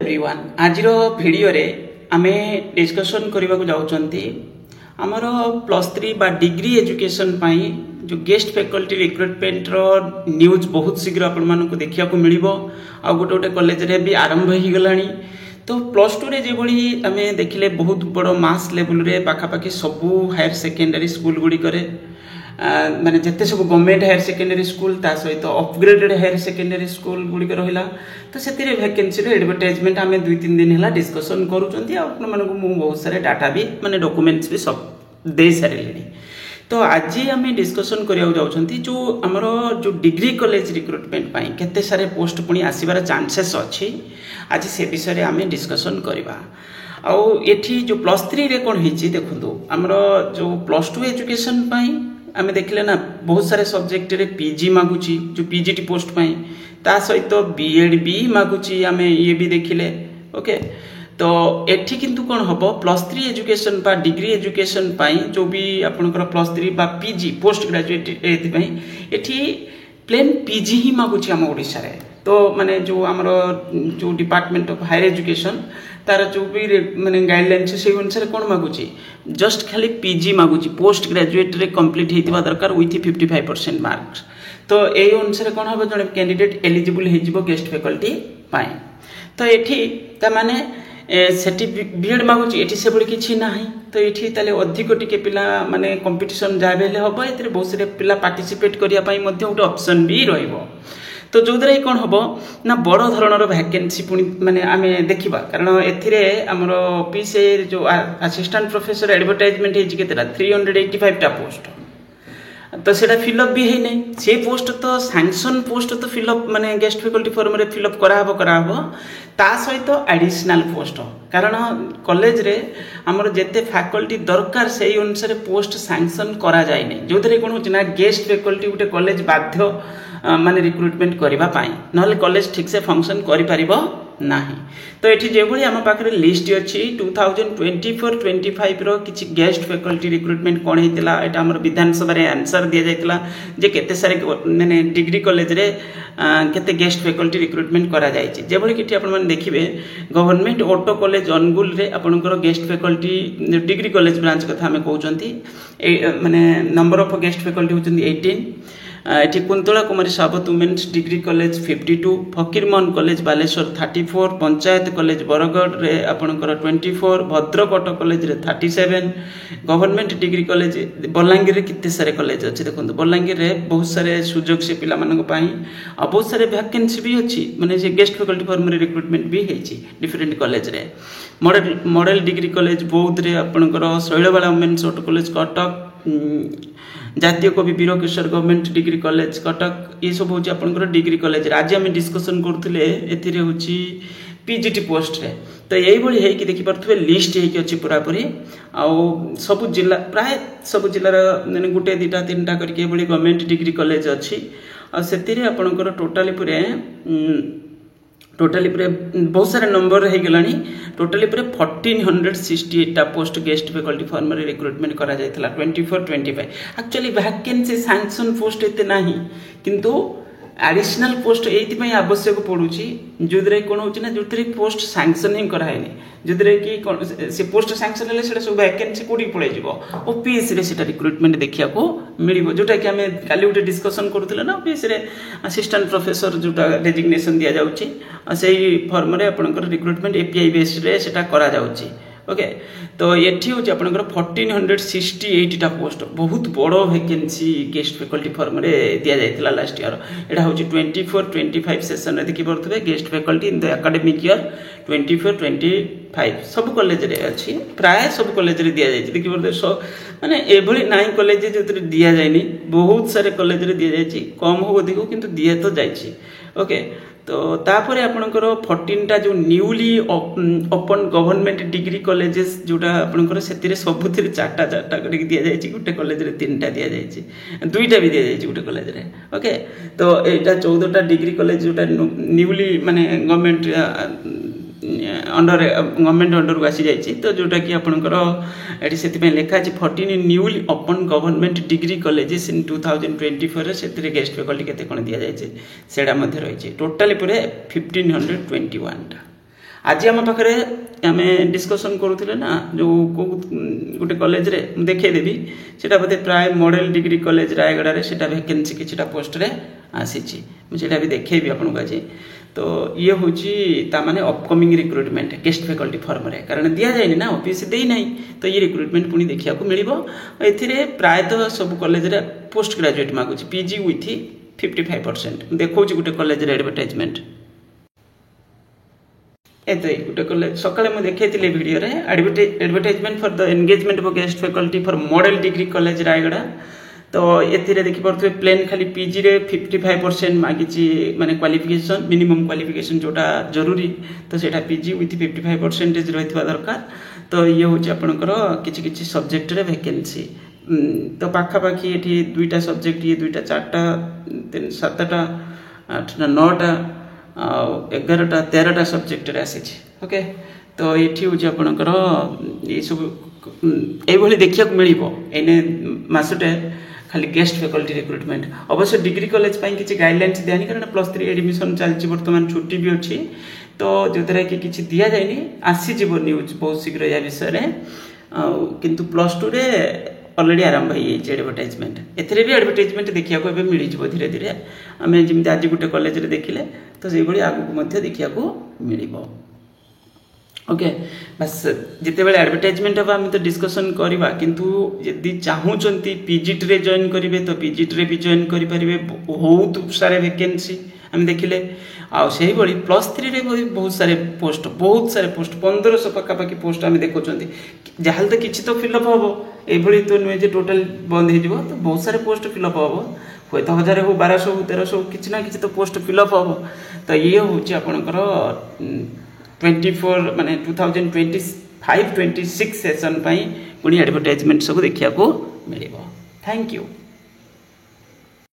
Everyone आज video रे आमे डिस्कशन करने को जाउछंती हमर +3 बा डिग्री एजुकेशन पाई जो गेस्ट फैकल्टी रिक्रुटमेंट रो न्यूज बहुत शीघ्र आपण मानको देखिया को मिलिबो आ गोटे गोटे कॉलेज रे भी आरंभ ही गलानी। तो +2 रे जे बडी आमे देखिले बहुत बड़ मास लेवल रे पाखा पाखी सबु हायर सेकेंडरी स्कूल गुडी करे माने जत्ते सब गवर्नमेंट हायर सेकेंडरी स्कूल ता सहित अपग्रेडेड हायर सेकेंडरी स्कूल गुडी रहिला। तो सेतिरे वैकेंसी रे एडवर्टाइजमेंट आमे 2-3 दिन हला डिस्कशन करूचंती आ आपन मानको मु बहुत सारे डाटा भी माने डॉक्यूमेंट्स भी सब दे सारेलेनी। तो आज आमे डिस्कशन करिया जाउछंती जो हमरो जो डिग्री कॉलेज रिक्रुटमेंट पाई केते सारे पोस्ट पुनी आसीबार चांसेस अछि आज से विषय रे आमे डिस्कशन करबा। आउ एठी जो +3 रे कोन हिची देखंतु हमरो जो +2 एजुकेशन पाई आमे देखले ना बहुत सारे सब्जेक्ट रे पीजी मागुची जो पीजीटी पोस्ट पाई ता सहित बीएड भी मागुची आमे ये भी देखिले। ओके तो एठी किंतु कोन हबो +3 एजुकेशन बा डिग्री एजुकेशन पाई जो भी आपनकर +3 बा पीजी पोस्ट ग्रेजुएट एथि पाई एठी प्लेन पीजी ही मागुची हम ओडिसा रे। तो माने जो हमरो जो डिपार्टमेंट ऑफ हायर एजुकेशन तार जो भी माने गाइडलाइंस से अनुसार कोन मागुची जस्ट खाली पीजी मागुची पोस्ट ग्रेजुएट रे कंप्लीट हेतिबा दरकार विथ 55% मार्क्स। तो एई अनुसार कोन हबो जने कैंडिडेट एलिजिबल हे जिवो गेस्ट फैकल्टी पाई। तो एठी त माने सेठी बीएड मागुची एठी से बड़ी किछि नाही। तो एठी ताले अधिक टिके पिला माने कंपटीशन जाबेले हबो एतरे बहुत सारे पिला पार्टिसिपेट करिया पाई मध्ये उटे ऑप्शन भी रहइबो। तो जो द्वारा कौन हम ना बड़ धरणर वैकेंसी पुणी माने आमे देखिबा कारण एथिरे हमरो पीसे जो असिस्टेंट प्रोफेसर एडवर्टाइजमेंट हे केतेला 385 टा पोस्ट। तो सेटा फिलअप भी है नहीं से पोस्ट तो सैंक्शन पोस्ट तो फिलअप माने गेस्ट फैकल्टी फॉर्म रे फिलअप करा हबो ता सहित एडिशनल पोस्ट कारण कॉलेज रे हमर जेते फैकल्टी दरकार से अनुसार पोस्ट सैंक्शन करा जाय नहीं जो द्वारा कोन होची ना गेस्ट फैकल्टी उटे कॉलेज बाध्य माने रिक्रुटमेंट करिबा पाई नहले कॉलेज ठीक से फंक्शन करि परिबो नाही। तो एठी जे भली हम पाखरे लिस्ट अछि 2024-25 रो किछि गेस्ट फैकल्टी रिक्रुटमेंट कोन हेतिला एटा हमर विधानसभा रे आंसर दिया जायतिला जे केते सारे माने डिग्री कॉलेज रे केते गेस्ट फैकल्टी रिक्रुटमेंट करा जायछि। जे भली किछि आपण माने देखिबे गवर्नमेंट ऑटो कॉलेज अनुगुल रे आपनकर guest faculty degree college branch कथा हमें कहउचंती माने नंबर ऑफ गेस्ट फैकल्टी होचंती 18 एठी Kuntala Kumari Sabat women's degree college 52 Fakirmohan college Baleswar 34 panchayat college Bargarh रे आपनकर 24 भद्रक ऑटो कॉलेज रे 37 गवर्नमेंट डिग्री कॉलेज बलांगीर रे किते सारे कॉलेज अछि देखंतु बलांगीर रे बहुत सारे सुजोग से पिला मानक पाई आ बहुत सारे वैकेंसी भी अछि माने जे गेस्ट फैकल्टी फॉर्म रे रिक्रुटमेंट भी हेछि डिफरेंट कॉलेज रे मॉडल डिग्री कॉलेज बौद्ध रे आपनकर Shailabala women's auto college Cuttack जातीय कवि Bira Kishore government degree college Cuttack ये सब होची आपनकर डिग्री कॉलेज आज हम डिस्कशन करथुले एथिरे होची पीजीटी पोस्ट रे। तो यही भली है कि देखि परथबे लिस्ट है कि अछि पूरा पूरी आ सब जिला प्राय सब जिल्ला रे गुटे दिटा तीनटा करके भली गवर्नमेंट डिग्री कॉलेज अछि आ सेतिरे आपनकर टोटली बहुत सारे नंबर है गलानी टोटली 1468 टा पोस्ट गेस्ट फैकल्टी फॉर्म रे रिक्रुटमेंट करा जायतला 24-25 एक्चुअली वैकेंसी सैंक्शन पोस्ट एते नाही किंतु एडिशनल पोस्ट एति पई आवश्यक पडुची जोदरे कोन होची ना जोतरे पोस्ट सैंक्शन ही करा हैनी जोदरे कि से पोस्ट सैंक्शन ले सेटा सब वैकेंसी कोडी पळे जिवो ओपीएस रे सेटा रिक्रुटमेंट देखिया को मिलिबो जोटा कि हमें काली उटे डिस्कशन करथले ना ओपीएस रे असिस्टेंट प्रोफेसर जोटा डेजिग्नेशन दिया जाउची सेही फॉर्म रे आपनकर रिक्रुटमेंट एपीआई बेस रे सेटा करा जाउची। ओके तो एठी होची आपनकर 1468 टा पोस्ट बहुत बड़ो वैकेंसी गेस्ट फैकल्टी फॉर्म रे दिया जायतिला लास्ट ईयर एटा होची 24-25 सेशन रे देखि परथबे guest faculty in the academic year 24-25 सब कॉलेज रे अछि प्राय सब कॉलेज रे दिया जायछि देखि परथबे सो माने एभली नाइ कॉलेज जे दिया जायनी बहुत सारे कॉलेज रे दिया जायछि कम हो अधिक किंतु दिया तो जायछि। ओके तो तापरे आपनकर 14 टा जो newly open government degree colleges जोटा आपनकर सेतिरे सबुथिरे चारटा करके दिया जायछि गुटे कॉलेज रे तीनटा दिया जायछि दुईटा भी दिया जायछि गुटे कॉलेज रे। ओके तो एटा 14 टा डिग्री कॉलेज जोटा न्यूली माने गवर्नमेंट अंडर गवर्नमेंट अंडर आसी जायछि तो जोटा कि आपनकर एठी सेति पे लिखा अछि 14 newly open government degree colleges in 2024 रे सेतिरे गेस्ट फैकल्टी केते कोन दिया जायछि सेडा मध्ये रहिछि टोटली पूरे 1521 टा आज आम पाखे आम डिस्कसन करूँ ना जो गोटे कॉलेज रे देखेदेवी से बोधे प्राय मॉडल डिग्री कॉलेज रायगड़ा से वैकेंसी किसी पोस्ट रे आसी मुझे भी देखेबी आपको आज तो ये हूँ ताने upcoming recruitment guest faculty form रे कारण दि जाए ना ऑफिस दे ना तो ये रिक्रुटमेंट पुणी देखा मिले प्रायतः सब कॉलेज रे पोस्ट ग्रेजुएट मागुच पीजी विथ 55% देखो गोटे कॉलेज रे एडवर्टाइजमेंट एते गोटे कॉलेज सकाळे मु देखैतिले वीडियो रे advertisement for the engagement of guest faculty for model degree college Rayagada तो एथिरे देखि परथु प्लेन खाली पीजी रे 55% मागिची माने क्वालिफिकेशन मिनिमम क्वालिफिकेशन जोटा जरूरी तो सेटा पीजी विथ 55% रहितबा दरकार तो ये होची आपनकर किछि किछि सब्जेक्ट रे वैकेंसी तो पाखा पाखी एठी दुईटा सब्जेक्ट ये दुईटा चारटा तीन सातटा आठटा नौटा 11टा 13टा सब्जेक्ट रे आसी ओके तो ये हूँ आपणकर ये सब ये देखा मिले एने मसटे खाली गेस्ट फैकल्टी रिक्रुटमेंट अवश्य डिग्री कॉलेज किसी गाइडलाइंस दिया कारण +3 एडमिशन चलती बर्तमान छुट्टी भी अच्छी तो जो द्वारा कि किसी दि जाए आसीज न्यूज बहुत शीघ्र या विषय किंतु +2 रे ऑलरेडी आरंभ हो एडवर्टाइजमेंट एथिरे भी एडवर्टाइजमेंट देखा मिल धीरे धीरे आम जमी आज गोटे कॉलेज रे देखिले तो से आगू देखा मिल ओके बस जिते बेले एडवर्टाइजमेंट हम आम तो डिस्कसन करवा किंतु यदि चाहूँगी पीजीटी रे जॉइन करेंगे तो पीजीटी रे भी जॉइन करेंगे बहुत सारे वैकेंसी आम देखिले आई +3 रे बहुत सारे पोस्ट 1500 पखापाखि पोस्ट आम देखुं जहाँ तो किसी तो फिलअप हम ये तो नुहे टोटाल बंद हो तो बहुत सारे पोस्ट फिलअप हम हुए तो 1000 हो 1200 हो 1300 किसी ना किसी तो पोस्ट फिलअप हम तो ये हूँ आपणकर 24 माने 2025-26 सेशन पुणी एडवर्टाइजमेंट सब देखा मिले। Thank you.